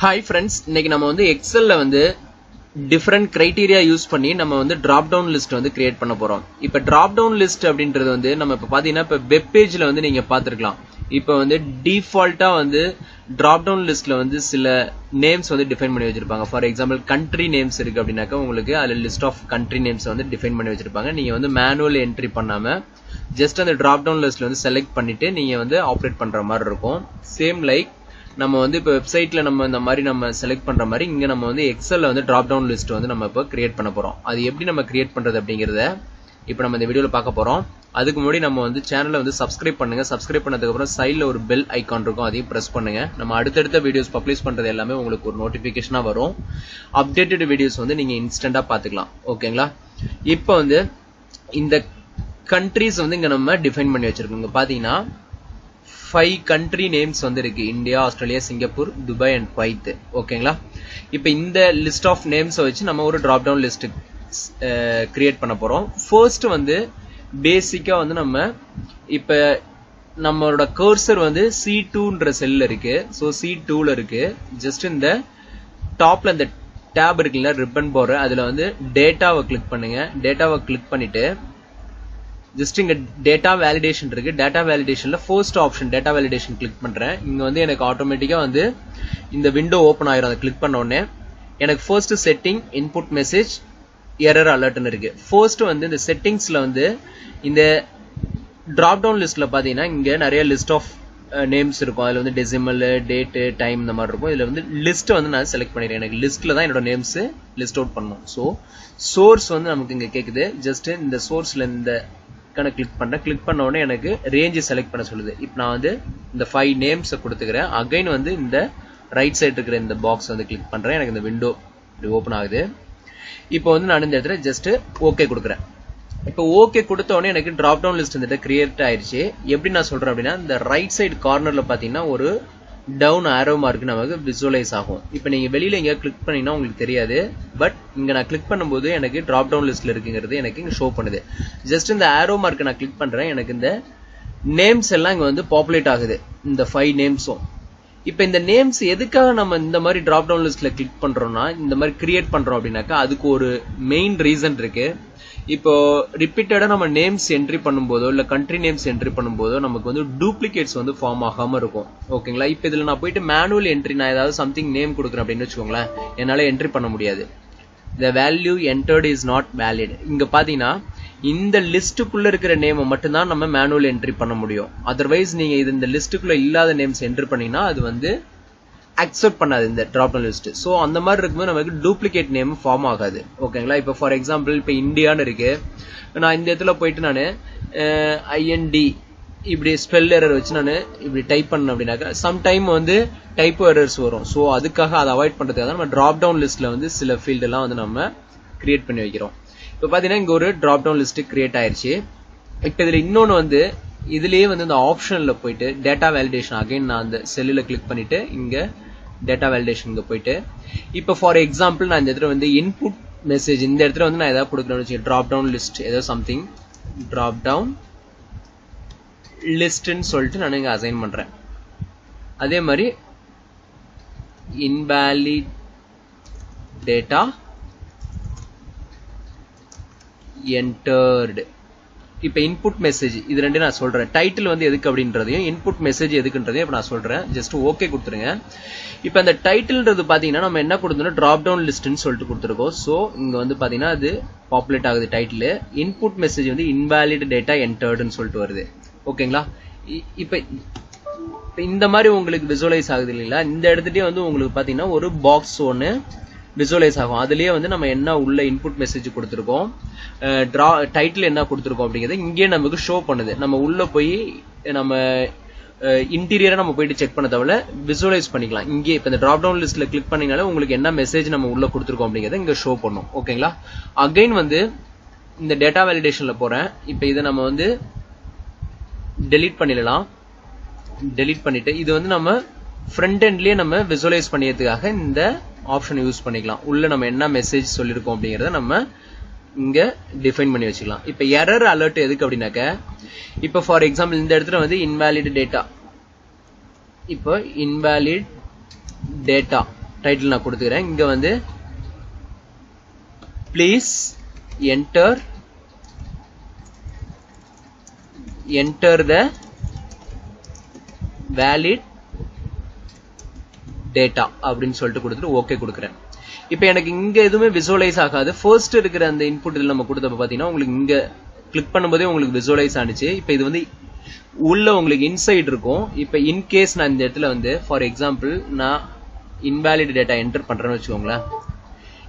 Hi friends, இன்னைக்கு நம்ம வந்து எக்ஸல்ல வந்து different criteria யூஸ் பண்ணி நம்ம வந்து drop down list வந்து கிரியேட் பண்ண போறோம். இப்போ drop down list அப்படின்றது வந்து நம்ம இப்ப பாத்தீங்கன்னா இப்ப வெப் பேஜ்ல வந்து நீங்க பாத்துக்கலாம். இப்போ வந்து டிஃபால்ட்டா வந்து drop down listல வந்து சில நேம்ஸ் வந்து டிஃபைன் பண்ணி வச்சிருப்பாங்க. ஃபார் எக்ஸாம்பிள் country names இருக்கு அப்படினாக்க உங்களுக்கு அதுல லிஸ்ட் ஆஃப் country names வந்து டிஃபைன் பண்ணி வச்சிருப்பாங்க. நீங்க வந்து மேனுவல் என்ட்ரி பண்ணாம ஜஸ்ட் அந்த drop down listல வந்து செலக்ட் பண்ணிட்டு நீங்க வந்து ஆபரேட் பண்ற மாதிரி இருக்கும். சேம் லைக் நம்ம வந்து இப்போ வெப்சைட்ல நம்ம இந்த மாதிரி நம்ம செலக்ட் பண்ற மாதிரி இங்க நம்ம வந்து எக்ஸல்ல வந்து டிராப் டவுன் லிஸ்ட் வந்து நம்ம இப்போ கிரியேட் பண்ண போறோம். அது எப்படி நம்ம கிரியேட் பண்றது அப்படிங்கறத இப்போ நம்ம இந்த வீடியோல பார்க்க போறோம். அதுக்கு முன்னாடி நம்ம வந்து சேனலை வந்து சப்ஸ்கிரைப் பண்ணுங்க. சப்ஸ்கிரைப் பண்ணதுக்கு அப்புறம் சைடுல ஒரு பெல் ஐகான் இருக்கும், அதையும் பிரஸ் பண்ணுங்க. நம்ம அடுத்தடுத்த வீடியோஸ் பப்ளிஷ் பண்றது எல்லாமே உங்களுக்கு ஒரு நோட்டிபிகேஷனா வரும். அப்டேட்டட் வீடியோஸ் வந்து நீங்க இன்ஸ்டன்டா பாத்துக்கலாம். ஓகேங்களா? இப்போ வந்து இந்த கண்ட்ரீஸ் வந்து இங்க நம்ம டிஃபைன் பண்ணி வச்சிருக்கோம். இங்க பாத்தீங்கன்னா 5 country names வந்து இருக்கு. India, Australia, Singapore, Dubai and Kuwait. ஓகேங்களா? இப்போ இந்த லிஸ்ட் ஆஃப் நேம்ஸ் வச்சு நம்ம ஒரு டிராப் டவுன் லிஸ்ட் கிரியேட் பண்ண போறோம். ஃபர்ஸ்ட் வந்து பேசிக்கா வந்து நம்ம இப்ப நம்மளோட கர்சர் வந்து C2ன்ற செல்ல இருக்கு. சோ C2ல இருக்கு. ஜஸ்ட் இந்த டாப்ல இந்த டேப் இருக்குல்ல, ரிப்பன் போற அதுல வந்து டேட்டாவை கிளிக் பண்ணுங்க. டேட்டாவை கிளிக் பண்ணிட்டு ஜஸ்ட் இங்க டேட்டா வேலிடேஷன் இருக்கு. டேட்டா வேலிடேஷன்ல first option data validation click பண்றேன். இங்க வந்து எனக்கு ஆட்டோமேட்டிக்கா வந்து இந்த விண்டோ ஓபன் ஆயிரும். அதை கிளிக் பண்ண உடனே எனக்கு first setting, input message, error அலர்ட்னு இருக்கு. ஃபர்ஸ்ட் வந்து இந்த செட்டிங்ஸ்ல வந்து இந்த டிராப் டவுன் லிஸ்ட்ல பாத்தீங்கன்னா இங்க நிறைய லிஸ்ட் ஆஃப் நேம்ஸ் இருக்கும். அதுல வந்து டெசிமல், டேட், டைம் இந்த மாதிரி இருக்கும். இதுல வந்து லிஸ்ட் வந்து நான் செலக்ட் பண்ணிடுறேன். எனக்கு லிஸ்ட்ல தான் என்னோட நேம்ஸ் லிஸ்ட் அவுட் பண்ணணும். ஸோ சோர்ஸ் வந்து நமக்கு இங்க கேக்குது. ஜஸ்ட் இந்த சோர்ஸ்ல இந்த கிளிக் பண்றேன். கிளிக் பண்ண உடனே எனக்கு ரேஞ்ச் செலக்ட் பண்ண சொல்லுது. இப்போ நான் வந்து இந்த 5 நேம்ஸ் கொடுத்துக்கிறேன். அகைன் வந்து இந்த ரைட் சைடு இருக்கிற இந்த பாக்ஸ் வந்து கிளிக் பண்றேன். எனக்கு இந்த விண்டோ ஓபன் ஆகுது. இப்போ வந்து நான் இந்த இடத்துல ஜஸ்ட் ஓகே கொடுக்குறேன். இப்போ ஓகே கொடுத்த உடனே எனக்கு டிராப் டவுன் லிஸ்ட் வந்துட்டு கிரியேட் ஆயிருச்சு. எப்படி நான் சொல்றேன் அப்படின்னா, இந்த ரைட் சைடு கார்னர்ல பாத்தீங்கன்னா ஒரு டவுன் ஆரோ மார்க் நமக்கு விசுவலைஸ் ஆகும். இப்போ நீங்க வெளியில எங்க கிளிக் பண்ணீங்கன்னா உங்களுக்கு தெரியாது. பட் இங்க நான் கிளிக் பண்ணும்போது எனக்கு டிராப் டவுன் லிஸ்ட்ல இருக்குங்கிறது எனக்கு இங்க ஷோ பண்ணுது. ஜஸ்ட் இந்த ஆரோ மார்க் நான் கிளிக் பண்றேன். எனக்கு இந்த நேம்ஸ் எல்லாம் இங்க வந்து பாப்புலேட் ஆகுது, இந்த 5 நேம்ஸும். இப்போ இந்த நேம்ஸ் எதுக்காக நம்ம இந்த மாதிரி டிராப் டவுன் லிஸ்ட்ல கிளிக் பண்றோம்னா, இந்த மாதிரி கிரியேட் பண்றோம் அப்படின்னாக்கா அதுக்கு ஒரு மெயின் ரீசன் இருக்கு. இப்போ ரிப்பீட்டடா நம்ம நேம்ஸ் என்ட்ரி பண்ணும்போதோ இல்ல கண்ட்ரி நேம்ஸ் என்ட்ரி பண்ணும்போதோ நமக்கு வந்து டூப்ளிகேட்ஸ் வந்து ஃபார்ம் ஆகாம இருக்கும். ஓகேங்களா? இப்போ இதுல நான் போயிட்டு மேனுவல் என்ட்ரி நான் ஏதாவது சம்திங் நேம் கொடுக்குறேன் அப்படின்னு வச்சுக்கோங்களேன், என்னால என்ட்ரி பண்ண முடியாது. the value entered is not valid. இங்க பாத்தீங்கன்னா இந்த லிஸ்டுக்குள்ள இருக்கிற நேம் மட்டும் தான் நம்ம மேனுவல் என்ட்ரி பண்ண முடியும். அதர்வைஸ் நீங்க இது இந்த லிஸ்டுக்குள்ள இல்லாத நேம்ஸ் என்ட்ரி பண்ணீங்கன்னா அது வந்து அக்செப்ட் பண்ணாது இந்த டிராப் டவுன் லிஸ்ட். சோ அந்த மாதிரி இருக்கும்போது நமக்கு டூப்ளிகேட் நேம் ஃபார்ம் ஆகாது. ஓகேங்களா? இப்போ ஃபார் எக்ஸாம்பிள் இப்போ இந்தியான்னு இருக்கு. நான் இந்த இடத்துல போயிட்டு நான் IND இப்படி ஸ்பெல் எரர் வச்சு நான் இப்படி டைப் பண்ணேன் அப்படின்னாக்கா சம்டைம் வந்து டைப் எரர்ஸ் வரும். ஸோ அதுக்காக அதை அவாய்ட் பண்றதுக்காக நம்ம டிராப் டவுன் லிஸ்ட்ல வந்து சில ஃபீல்டு எல்லாம் வந்து நம்ம கிரியேட் பண்ணி வைக்கிறோம். இப்போ பாத்தீங்கன்னா இங்க ஒரு டிராப் டவுன் லிஸ்ட் கிரியேட் ஆயிருச்சு. இப்போ இதுல இன்னொன்னு வந்து இதுலயே வந்து இந்த ஆப்ஷன்ல போயிட்டு டேட்டா வேலிடேஷன் அகைன் நான் அந்த செல்லுல கிளிக் பண்ணிட்டு இங்க டேட்டா வேலிடேஷன் போயிட்டு இப்போ ஃபார் எக்ஸாம்பிள் நான் இந்த இடத்துல வந்து இன்புட் மெசேஜ் இந்த இடத்துல வந்து நான் ஏதாவது கொடுக்கணும்னு டிராப் டவுன் லிஸ்ட் ஏதோ சம்திங் டிராப் டவுன் லிஸ்ட்னு சொல்லிட்டு நான் இங்க அசைன் பண்றேன். அதே மாதிரி இன்வாலிட் டேட்டா என்டர்டு. இப்ப இன்புட் மெசேஜ் இது ரெண்டு நான் சொல்றேன். டைட்டில் வந்து எதுக்கு அப்படின்றதையும் இன்புட் மெசேஜ் எதுக்குன்றதையும் இப்ப நான் சொல்றேன். ஜஸ்ட் ஓகே கொடுத்துருங்க. இப்ப அந்த டைட்டில்ன்றது பாத்தீங்கன்னா நம்ம என்ன கொடுத்தோம், டிராப் டவுன் லிஸ்ட்னு சொல்லிட்டு கொடுத்துருக்கோம். சோ இங்க வந்து பாத்தீங்கன்னா அது பாப்புலேட் ஆகுது டைட்டில். இன்புட் மெசேஜ் வந்து இன்வாலிட் டேட்டா என்டர்டுன்னு சொல்லிட்டு வருது. ஓகேங்களா? இப்ப இந்த மாதிரி உங்களுக்கு விசுவலைஸ் ஆகுது இல்லைங்களா? இந்த இடத்துலயே வந்து உங்களுக்கு பாத்தீங்கன்னா ஒரு பாக்ஸ் ஒன்னு விசுவலைஸ் ஆகும். அதுலயே வந்து நம்ம என்ன உள்ள இன்புட் மெசேஜ் கொடுத்துருக்கோம், டைட்டில் என்ன கொடுத்துருக்கோம் அப்படிங்கறது இங்கே நமக்கு ஷோ பண்ணுது. நம்ம உள்ள போய் நம்ம இன்டீரியரா நம்ம போயிட்டு செக் பண்ண தவிர விசுவலைஸ் பண்ணிக்கலாம். இங்கே இப்ப இந்த டிராப் டவுன் லிஸ்ட்ல கிளிக் பண்ணீங்கனால உங்களுக்கு என்ன மெசேஜ் நம்ம உள்ள கொடுத்துருக்கோம் அப்படிங்கறத இங்க ஷோ பண்ணும். ஓகேங்களா? அகைன் வந்து இந்த டேட்டா வேலிடேஷன்ல போறேன். இப்ப இதை நம்ம வந்து டெலீட் பண்ணிடலாம். டெலீட் பண்ணிட்டு இது வந்து நம்ம ஃப்ரண்ட் எண்ட்லயே நம்ம விசுவலைஸ் பண்ணியதுக்காக இந்த ஆப்ஷன் யூஸ் பண்ணிக்கலாம். உள்ள நம்ம என்ன மெசேஜ் சொல்லிருக்கோம் அப்படிங்கறத நம்ம இங்க டிஃபைன் பண்ணி வச்சுக்கலாம். இப்ப எரர் அலர்ட் எதுக்கு அப்படின்னாக்க, இப்ப ஃபார் எக்ஸாம்பிள் இந்த இடத்துல வந்து இன்வாலிட் டேட்டா, இப்போ இன்வாலிட் டேட்டா டைட்டில் நான் கொடுத்துக்கிறேன். இங்க வந்து please enter the valid data அப்படின்னு சொல்லிட்டு கொடுத்துட்டு ஓகே கொடுக்குறேன். இப்போ எனக்கு இங்க எதுவுமே விசுவலைஸ் ஆகாது. ஃபர்ஸ்ட் இருக்கிற அந்த இன்புட் இதில் நம்ம கொடுத்தப்ப பார்த்தீங்கன்னா உங்களுக்கு இங்க கிளிக் பண்ணும்போதே உங்களுக்கு விசுவலைஸ் ஆனிச்சு. இப்போ இது வந்து உள்ள உங்களுக்கு இன்சைட் இருக்கும். இப்போ இன்கேஸ் நான் இந்த இடத்துல வந்து ஃபார் எக்ஸாம்பிள் நான் இன்வாலிட் டேட்டா என்டர் பண்றேன்னு வச்சுக்கோங்களேன்.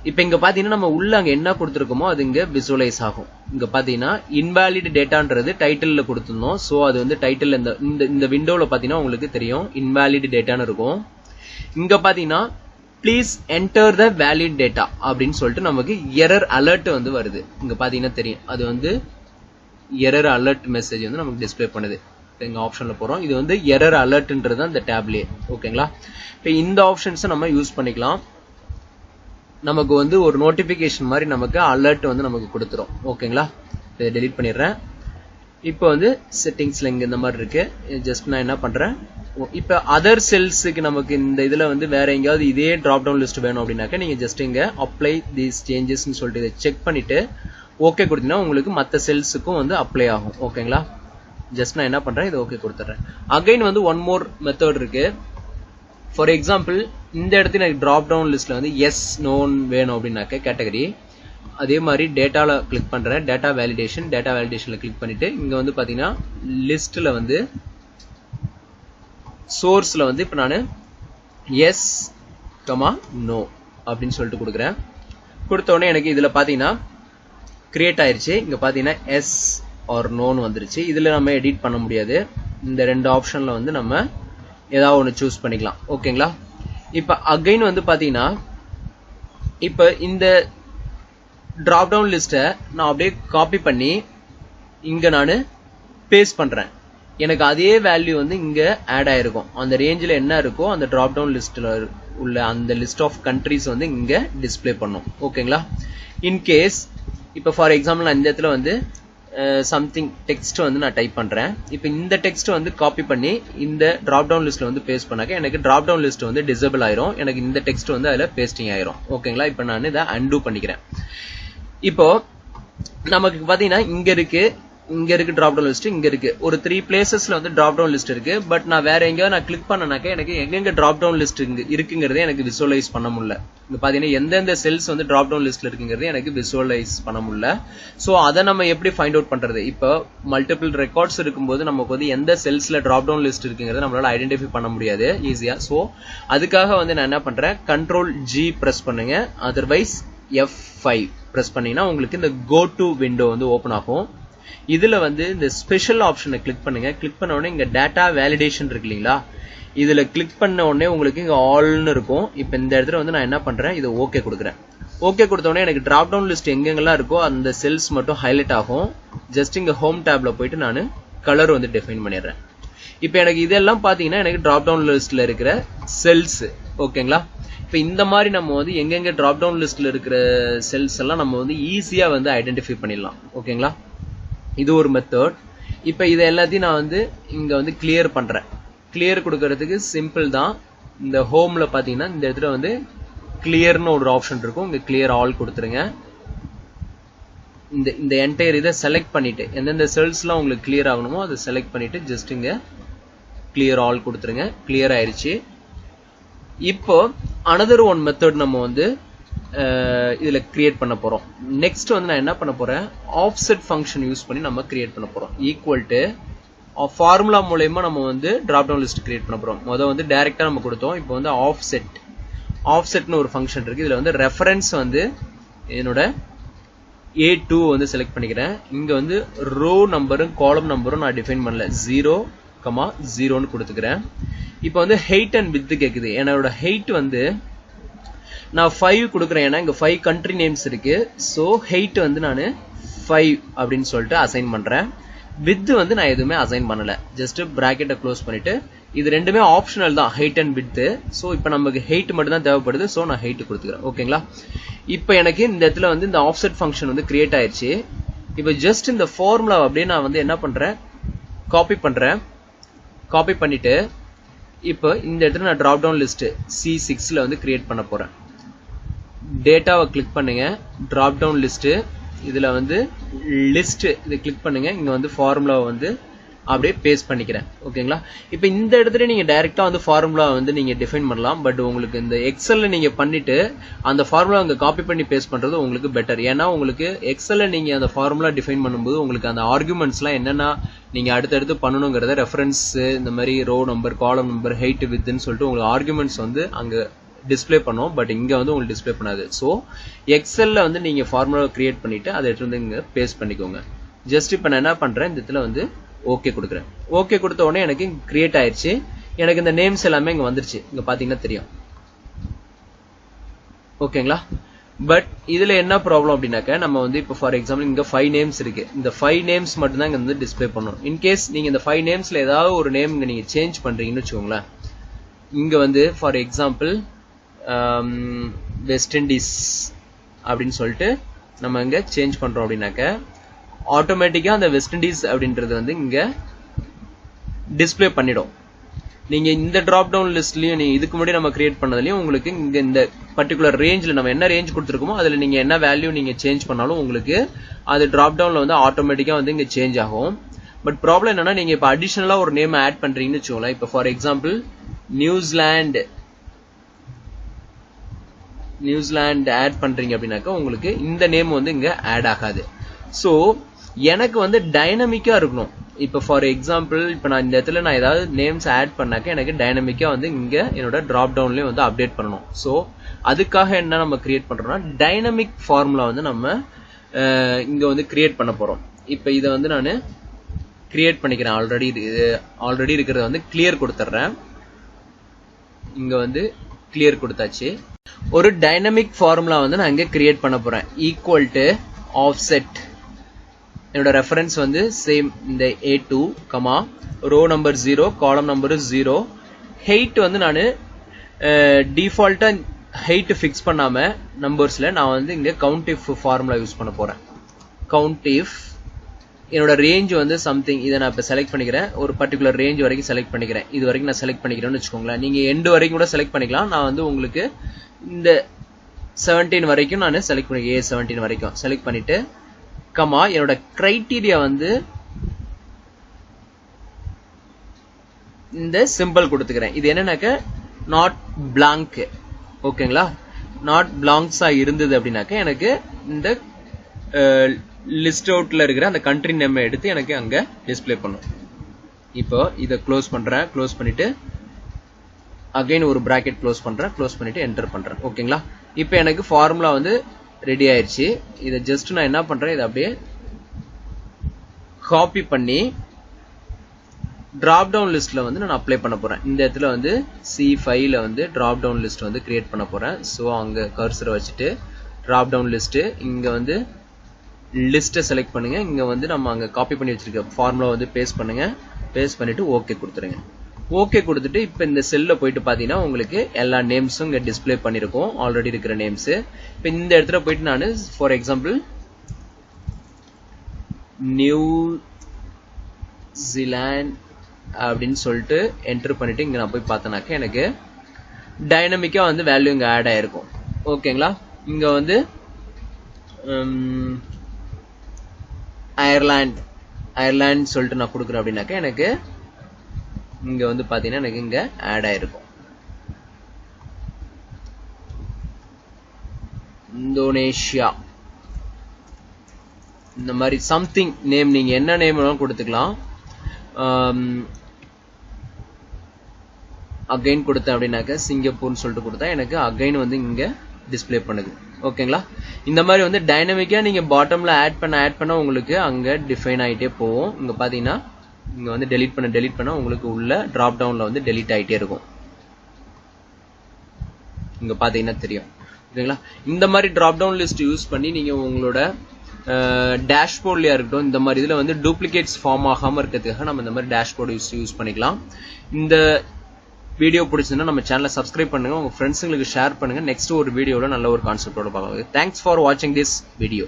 இப்போ இங்க பாத்தீங்கன்னா நம்ம உள்ள அங்க என்ன கொடுத்துருக்கோமோ அது இங்க விசுவலைஸ் ஆகும். இங்க பாத்தீங்கன்னா இன்வாலிட் டேட்டான்றது டைட்டில்ல கொடுத்துருந்தோம். ஸோ அது வந்து டைட்டில் இந்த விண்டோல பாத்தீங்கன்னா உங்களுக்கு தெரியும் இன்வாலிட் டேட்டான்னு இருக்கும். இங்க பாத்தீங்கன்னா please enter the valid data அப்படின்னு சொல்லிட்டு நமக்கு எரர் அலர்ட் வந்து வருது. இங்க பாத்தீங்கன்னா தெரியும் அது வந்து எரர் அலர்ட் மெசேஜ் வந்து நமக்கு டிஸ்பிளே பண்ணுது. எங்க ஆப்ஷன்ல போறோம். இது வந்து எரர் அலர்ட்ன்றது அந்த டேப்லயே. ஓகேங்களா? இப்போ இந்த ஆப்ஷன்ஸை நம்ம யூஸ் பண்ணிக்கலாம். நமக்கு வந்து ஒரு நோட்டிபிகேஷன் மாதிரி நமக்கு அலர்ட் வந்து நமக்கு கொடுத்துரும். ஓகேங்களா? இதை டெலீட் பண்ணிடுறேன். இப்போ வந்து செட்டிங்ஸ்ல இங்க இந்த மாதிரி இருக்கு. ஜஸ்ட் நான் என்ன பண்றேன், இப்போ அதர் செல்ஸுக்கு நமக்கு இந்த இதுல வந்து வேற எங்கேயாவது இதே டிராப் டவுன் லிஸ்ட் வேணும் அப்படின்னாக்க நீங்க ஜஸ்ட் இங்க அப்ளை தீஸ் சேஞ்சஸ் சொல்லிட்டு இதை செக் பண்ணிட்டு ஓகே கொடுத்தீங்கன்னா உங்களுக்கு மற்ற செல்ஸுக்கும் வந்து அப்ளை ஆகும். ஓகேங்களா? ஜஸ்ட் நான் என்ன பண்றேன், இது ஓகே கொடுத்துறேன். அகைன் வந்து ஒன் மோர் மெத்தட் இருக்கு. ஃபார் எக்ஸாம்பிள் இந்த இடத்துல எனக்கு டிராப் டவுன் லிஸ்ட்ல வந்து எஸ் நோன் வேணும் அப்படின்னாக்க கேட்டகரி, அதே மாதிரி டேட்டால கிளிக் பண்றேன். டேட்டா வேலிடேஷன்ல கிளிக் பண்ணிட்டு இங்க வந்து பாத்தீங்கன்னா லிஸ்ட்ல வந்து சோர்ஸ்ல வந்து இப்ப நான் எஸ் நோ அப்படின்னு சொல்லிட்டு கொடுக்குறேன். கொடுத்த உடனே எனக்கு இதுல பாத்தீங்கன்னா கிரியேட் ஆயிருச்சு. இங்க பாத்தீங்கன்னா எஸ் ஆர் நோன்னு வந்துருச்சு. இதுல நம்ம எடிட் பண்ண முடியாது. இந்த ரெண்டு ஆப்ஷன்ல வந்து நம்ம ஏதாவது ஒன்று சூஸ் பண்ணிக்கலாம். ஓகேங்களா? இப்ப அகைன் வந்து பாத்தீங்கன்னா இப்ப இந்த டிராப் டவுன் லிஸ்ட நான் அப்படியே காப்பி பண்ணி இங்க நான் பேஸ்ட் பண்றேன். எனக்கு அதே வேல்யூ வந்து இங்க ஆட் ஆயிருக்கும். அந்த ரேஞ்சில் என்ன இருக்கோ அந்த டிராப் டவுன் லிஸ்ட்ல உள்ள அந்த லிஸ்ட் ஆஃப் கண்ட்ரிஸ் வந்து இங்க டிஸ்பிளே பண்ணும். ஓகேங்களா? இன்கேஸ் இப்ப ஃபார் எக்ஸாம்பிள் நான் இந்த இடத்துல வந்து சம்திங் டெக்ஸ்ட் வந்து நான் டைப் பண்றேன். இப்போ இந்த டெக்ஸ்ட் வந்து காப்பி பண்ணி இந்த டிராப் டவுன் லிஸ்ட்ல வந்து பேஸ்ட் பண்ணாக்க எனக்கு டிராப் டவுன் லிஸ்ட் வந்து டிசேபிள் ஆயிரும். எனக்கு இந்த டெக்ஸ்ட் வந்து அதுல பேஸ்டிங் ஆயிரும். ஓகேங்களா? இப்போ நான் இதை அன்டூ பண்ணிக்கிறேன். இப்போ நமக்கு பாத்தீங்கன்னா இங்க இருக்கு டிராப் டவுன் லிஸ்ட், இங்க இருக்கு ஒரு 3 பிளேசஸ்ல வந்து டிராப் டவுன் லிஸ்ட் இருக்கு. பட் நான் வேற எங்கேயாவது நான் கிளிக் பண்ணனாக்க எனக்கு எங்க டிராப் டவுன் லிஸ்ட் இருக்குங்கிறதே எனக்கு விசுவலைஸ் பண்ண முடியல. இங்க பாத்தீங்கன்னா எந்தெந்த செல்ஸ் வந்து டிராப் டவுன் லிஸ்ட்ல இருக்குங்கிறது எனக்கு விசுவலைஸ் பண்ண முடியல. சோ அதை நம்ம எப்படி ஃபைண்ட் அவுட் பண்றது? இப்போ மல்டிபிள் ரெக்கார்ட்ஸ் இருக்கும்போது நமக்கு வந்து எந்த செல்ஸ்ல டிராப் டவுன் லிஸ்ட் இருக்குங்கிறத நம்மளால ஐடென்டிஃபை பண்ண முடியாது ஈஸியா. சோ அதுக்காக வந்து நான் என்ன பண்றேன், Ctrl+G பிரஸ் பண்ணுங்க, அதர்வைஸ் F5 பிரஸ் பண்ணீங்கன்னா உங்களுக்கு இந்த கோ டு விண்டோ வந்து ஓபன் ஆகும். இதுல வந்து இந்த ஸ்பெஷல் ஆப்ஷனை கிளிக் பண்ணுங்க. கிளிக் பண்ண உடனே இங்க டேட்டா வேலிடேஷன் இருக்கு இல்லீங்களா, இதுல கிளிக் பண்ண உடனே உங்களுக்கு இங்க ஆல்னு இருக்கும். இப்போ இந்த இடத்துல வந்து நான் என்ன பண்றேன், இது ஓகே கொடுக்குறேன். ஓகே கொடுத்த உடனே எனக்கு டிராப் டவுன் லிஸ்ட் எங்கெங்கெல்லாம் இருக்கோ அந்த செல்ஸ் மட்டும் ஹைலைட் ஆகும். ஜஸ்ட் இங்க ஹோம் டேப்ல போயிட்டு நான் கலர் வந்து டிஃபைன் பண்ணிடுறேன். இப்போ எனக்கு இதெல்லாம் பாத்தீங்கன்னா எனக்கு டிராப் டவுன் லிஸ்ட்ல இருக்கிற செல்ஸ். ஓகேங்களா? இப்போ இந்த மாதிரி நம்ம வந்து எங்கெங்க டிராப் டவுன் லிஸ்ட்ல இருக்கிற செல்ஸ் எல்லாம் நம்ம வந்து ஈஸியா வந்து ஐடென்டிஃபை பண்ணிடலாம். ஓகேங்களா? இது ஒரு மெத்தட். இப்போ இதை எல்லாத்தையும் நான் வந்து இங்க வந்து கிளியர் பண்றேன். கிளியர் கொடுக்கறதுக்கு சிம்பிள் தான். இந்த ஹோம்ல பாத்தீங்கன்னா இந்த இடத்துல வந்து கிளியர்னு ஒரு ஆப்ஷன் இருக்கும். இங்க கிளியர் ஆல் கொடுத்துருங்க. இந்த என்டையர் இதை செலக்ட் பண்ணிட்டு எந்தெந்த செல்ஸ்லாம் உங்களுக்கு கிளியர் ஆகணுமோ அதை செலக்ட் பண்ணிட்டு ஜஸ்ட் இங்க கிளியர் ஆல் கொடுத்துருங்க. கிளியர் ஆயிருச்சு. இப்போ அனதர் ஒன் மெத்தட் நம்ம வந்து இதுல கிரியேட் பண்ண போறோம். நெக்ஸ்ட் வந்து நான் என்ன பண்ண போறேன், ஆஃப்செட் ஃபங்க்ஷன் யூஸ் பண்ணி நம்ம கிரியேட் பண்ண போறோம். ஈக்குவல் டு ஃபார்முலா மூலமா நம்ம வந்து டிராப் டவுன் லிஸ்ட் கிரியேட் பண்ண போறோம். முதல்ல வந்து டைரக்டா நம்ம கொடுத்தோம். இப்போ வந்து ஆஃப்செட்னு ஒரு ஃபங்க்ஷன் இருக்கு. இதுல வந்து ரெஃபரன்ஸ் வந்து என்னோட A2 வந்து செலக்ட் பண்ணிக்கிறேன். இங்க வந்து ரோ நம்பரும் காலம் நம்பரும் நான் டிஃபைன் பண்ணல, 0,0ன்னு கொடுத்துக்கிறேன். இப்போ வந்து ஹெயிட் அண்ட் வித் கேக்குது. என்னோட ஹெயிட் வந்து நான் 5 கொடுக்குறேன். ஏன்னா இங்க 5 கண்ட்ரி நேம்ஸ் இருக்கு. ஸோ ஹெயிட் வந்து நான் 5 அப்படின்னு சொல்லிட்டு அசைன் பண்றேன். வித் வந்து நான் எதுவுமே அசைன் பண்ணல. ஜஸ்ட் பிராக்கெட்டை க்ளோஸ் பண்ணிட்டு இது ரெண்டுமே ஆப்ஷனல் தான், ஹெயிட் அண்ட் வித். ஸோ இப்போ நமக்கு ஹெயிட் மட்டும் தான் தேவைப்படுது. ஸோ நான் ஹெயிட் கொடுத்துக்கிறேன். ஓகேங்களா? இப்போ எனக்கு இந்த இடத்துல வந்து இந்த ஆஃப்செட் ஃபங்க்ஷன் வந்து கிரியேட் ஆயிடுச்சு. இப்போ ஜஸ்ட் இந்த ஃபார்முலா அப்படியே நான் வந்து என்ன பண்றேன், காப்பி பண்றேன். காப்பி பண்ணிட்டு இப்போ இந்த இடத்துல நான் drop down list C6ல வந்து கிரியேட் பண்ண போறேன். டேட்டாவை கிளிக் பண்ணுங்க, drop down list இதுல வந்து லிஸ்ட் இதை கிளிக் பண்ணுங்க. இங்க வந்து ஃபார்முலாவை வந்து அப்படியே பேஸ்ட் பண்ணிக்கிறேன். ஓகேங்களா? இப்போ இந்த இடத்துல நீங்க டைரக்டா வந்து ஃபார்முலா வந்து நீங்க டிஃபைன் பண்ணலாம். பட் உங்களுக்கு இந்த எக்ஸல்ல நீங்க பண்ணிட்டு அந்த ஃபார்முலா அங்க காப்பி பண்ணி பேஸ்ட் பண்றது உங்களுக்கு பெட்டர். ஏன்னா உங்களுக்கு எக்ஸல்ல நீங்க அந்த ஃபார்முலா டிஃபைன் பண்ணும்போது உங்களுக்கு அந்த ஆர்குமெண்ட்ஸ்லாம் என்னென்ன நீங்க அடுத்தடுத்து பண்ணணுங்கிறத ரெஃபரன்ஸ், இந்த மாதிரி ரோ நம்பர், காலம் நம்பர், ஹைட், வித்ன்னு சொல்லிட்டு உங்களுக்கு ஆர்குமெண்ட்ஸ் வந்து அங்க டிஸ்பிளே பண்ணும். பட் இங்க வந்து உங்களுக்கு டிஸ்பிளே பண்ணாது. ஸோ எக்ஸல்ல வந்து நீங்க ஃபார்முலா கிரியேட் பண்ணிட்டு அதை எடுத்து வந்து இங்க பேஸ்ட் பண்ணிக்கோங்க. ஜஸ்ட் இப்போ நான் என்ன பண்றேன், இந்த இடத்துல வந்து ஓகே கொடுக்குறேன். ஓகே கொடுத்த உடனே எனக்கு கிரியேட் ஆயிடுச்சு. எனக்கு இந்த நேம்ஸ் எல்லாமே இங்க வந்துருச்சு. இங்க பாத்தீங்கன்னா தெரியும். ஓகேங்களா? பட் இதுல என்ன ப்ராப்ளம் அப்படின்னாக்க, நம்ம வந்து இப்போ ஃபார் எக்ஸாம்பிள் இங்க 5 நேம்ஸ் இருக்கு. இந்த 5 நேம்ஸ் மட்டும் தான் இங்க வந்து டிஸ்பிளே பண்ணணும். இன்கேஸ் நீங்க இந்த 5 நேம்ஸ்ல ஏதாவது ஒரு நேம் நீங்க சேஞ்ச் பண்றீங்கன்னு வச்சுக்கோங்களேன். இங்க வந்து ஃபார் எக்ஸாம்பிள் வெஸ்ட் இண்டீஸ் அப்படின்னு சொல்லிட்டு நம்ம இங்க சேஞ்ச் பண்றோம் அப்படின்னாக்க ஆட்டோமேட்டிக்கா அந்த வெஸ்ட் இண்டீஸ் அப்படின்றது வந்து இங்க டிஸ்பிளே பண்ணிடும். நீங்க இந்த டிராப் டவுன் லிஸ்ட்லயும் நீங்க இதுக்கு முன்னாடி நம்ம கிரியேட் பண்ணதுலயும் உங்களுக்கு இங்க இந்த பர்டிகுலர் ரேஞ்ச்ல நம்ம என்ன ரேஞ்ச் கொடுத்துருக்கோமோ அதுல நீங்க என்ன வேல்யூ நீங்க சேஞ்ச் பண்ணாலும் உங்களுக்கு அது டிராப் டவுன்ல வந்து ஆட்டோமேட்டிக்கா வந்து இங்க சேஞ்ச் ஆகும். பட் ப்ராப்ளம் என்னன்னா, நீங்க இப்ப அடிஷனலா ஒரு நேம் ஆட் பண்றீங்கன்னு வச்சுக்கோங்களேன். இப்ப ஃபார் எக்ஸாம்பிள் நியூசிலாந்து ஆட் பண்றீங்க அப்படின்னாக்கா உங்களுக்கு இந்த நேம் வந்து இங்க ஆட் ஆகாது. சோ எனக்கு வந்து டைனமிக்கா இருக்கணும். இப்ப ஃபார் எக்ஸாம்பிள் இப்ப நான் இந்த இடத்துல நான் ஏதாவது நேம்ஸ் ஆட் பண்ணாக்க எனக்கு டைனமிக்கா வந்து இங்க என்னோட டிராப் டவுன்லயே வந்து அப்டேட் பண்ணணும். சோ அதுக்காக என்ன நம்ம கிரியேட் பண்றோம்னா, டைனமிக் ஃபார்முலா வந்து நம்ம இங்க வந்து கிரியேட் பண்ண போறோம். இப்ப இதை வந்து நான் கிரியேட் பண்ணிக்கிறேன். ஆல்ரெடி இருக்கிறத வந்து கிளியர் கொடுத்துட்றேன். இங்க வந்து கிளியர் கொடுத்தாச்சு. ஒரு டைனமிக் ஃபார்முலா வந்து நான் இங்க கிரியேட் பண்ண போறேன். ஈக்குவல் டு ஆஃப்செட், என்னோட ரெஃபரன்ஸ் வந்து சேம் இந்த A2, ரோ நம்பர் 0, காலம் நம்பர் 0. ஹைட் வந்து நான் டிஃபால்ட்டா ஹைட் ஃபிக்ஸ் பண்ணாம நம்பர்ஸ்ல நான் வந்து இங்க கவுண்ட் இஃப் ஃபார்முலா யூஸ் பண்ண போறேன். கவுண்ட் இஃப் என்னோட ரேஞ்ச் வந்து சம்திங், இதை நான் இப்ப செலக்ட் பண்ணிக்கிறேன். ஒரு பர்டிகுலர் ரேஞ்ச் வரைக்கும் செலக்ட் பண்ணிக்கிறேன். இது வரைக்கும் நான் செலக்ட் பண்ணிக்கிறேன்னு வச்சுக்கோங்களேன். நீங்க எண்ட் வரைக்கும் கூட செலக்ட் பண்ணிக்கலாம். நான் வந்து உங்களுக்கு இந்த 17 வரைக்கும் நான் செலக்ட் பண்ணி A17 வரைக்கும் செலக்ட் பண்ணிட்டு என்னோட கிரைட்டீரியா வந்து இந்த சிம்பிள் கொடுத்துக்கிறேன். இது என்னன்னாக்க நாட் பிளாங்க். ஓகேங்களா? நாட் பிளாங்க்ஸா இருந்தது அப்படின்னாக்க எனக்கு இந்த லிஸ்ட் அவுட்ல இருக்கிற அந்த கண்ட்ரி நேம் எடுத்து எனக்கு அங்க டிஸ்பிளே பண்ணும். இப்போ இதை க்ளோஸ் பண்றேன். க்ளோஸ் பண்ணிட்டு அகைன் ஒரு பிராக்கெட் க்ளோஸ் பண்றேன். க்ளோஸ் பண்ணிட்டு என்டர் பண்றேன். ஓகேங்களா? இப்போ எனக்கு ஃபார்முலா வந்து ரெடி ஆயிடுச்சு. இதை ஜஸ்ட் நான் என்ன பண்றேன், இதை அப்படியே காப்பி பண்ணி டிராப் டவுன் லிஸ்ட்ல வந்து நான் அப்ளை பண்ண போறேன். இந்த இடத்துல வந்து C5ல வந்து டிராப் டவுன் லிஸ்ட் வந்து கிரியேட் பண்ண போறேன். ஸோ அங்க கர்சரை வச்சுட்டு டிராப் டவுன் லிஸ்ட், இங்க வந்து லிஸ்ட்டை செலக்ட் பண்ணுங்க. இங்க வந்து நம்ம அங்க காப்பி பண்ணி வச்சிருக்க ஃபார்முலா வந்து பேஸ்ட் பண்ணுங்க. பேஸ்ட் பண்ணிட்டு ஓகே கொடுத்துருங்க. ஓகே கொடுத்துட்டு இப்ப இந்த செல்ல போயிட்டு பாத்தீங்கன்னா உங்களுக்கு எல்லா நேம்ஸும் இங்க டிஸ்பிளே பண்ணிருக்கோம். ஆல்ரெடி இருக்கிற நேம்ஸ். இப்ப இந்த இடத்துல போயிட்டு நான் ஃபார் எக்ஸாம்பிள் நியூசிலாந்து அப்படின்னு சொல்லிட்டு என்டர் பண்ணிட்டு இங்க நான் போய் பார்த்தேனாக்க எனக்கு டைனமிக்கா வந்து வேல்யூ இங்க ஆட் ஆயிருக்கும். ஓகேங்களா? இங்க வந்து அயர்லாந்து சொல்லிட்டு நான் கொடுக்குறேன் அப்படின்னாக்க எனக்கு இங்க வந்து பாத்தீங்கன்னா எனக்கு இங்க ஆட் ஆயிருக்கும். இந்தோனேஷியா, இந்த மாதிரி சம்திங் நேம் நீங்க என்ன நேம் வேணாலும் கொடுத்துக்கலாம். அகைன் கொடுத்தேன் அப்படின்னாக்க சிங்கப்பூர்னு சொல்லிட்டு கொடுத்தா எனக்கு அகைன் வந்து இங்க டிஸ்பிளே பண்ணுது. ஓகேங்களா? இந்த மாதிரி வந்து டைனமிக்கா நீங்க பாட்டம்ல ஆட் பண்ண உங்களுக்கு அங்க டிஃபைன் ஆயிட்டே போகும். இங்க பாத்தீங்கன்னா இங்க வந்து டெலீட் பண்ண உங்களுக்கு உள்ள டிராப் டவுன்ல வந்து டெலீட் ஆயிட்டே இருக்கும். இங்க பாத்தீங்கன்னா தெரியும். ஓகேங்களா? இந்த மாதிரி டிராப் டவுன் லிஸ்ட் யூஸ் பண்ணி நீங்க உங்களோட டேஷ்போர்ட்லயா இருக்கட்டும், இந்த மாதிரி இதுல வந்து டூப்ளிகேட்ஸ் ஃபார்ம் ஆகாம இருக்கிறதுக்காக நம்ம இந்த மாதிரி டேஷ்போர்ட் யூஸ் பண்ணிக்கலாம். இந்த வீடியோ பிடிச்சிருந்தா நம்ம சேனலை சப்ஸ்கிரைப் பண்ணுங்க, உங்க ஃப்ரெண்ட்ஸுங்களுக்கு ஷேர் பண்ணுங்க. நெக்ஸ்ட் ஒரு வீடியோல நல்ல ஒரு கான்செப்டோட பார்க்கலாம். தேங்க்ஸ் ஃபார் வாட்சிங் திஸ் வீடியோ.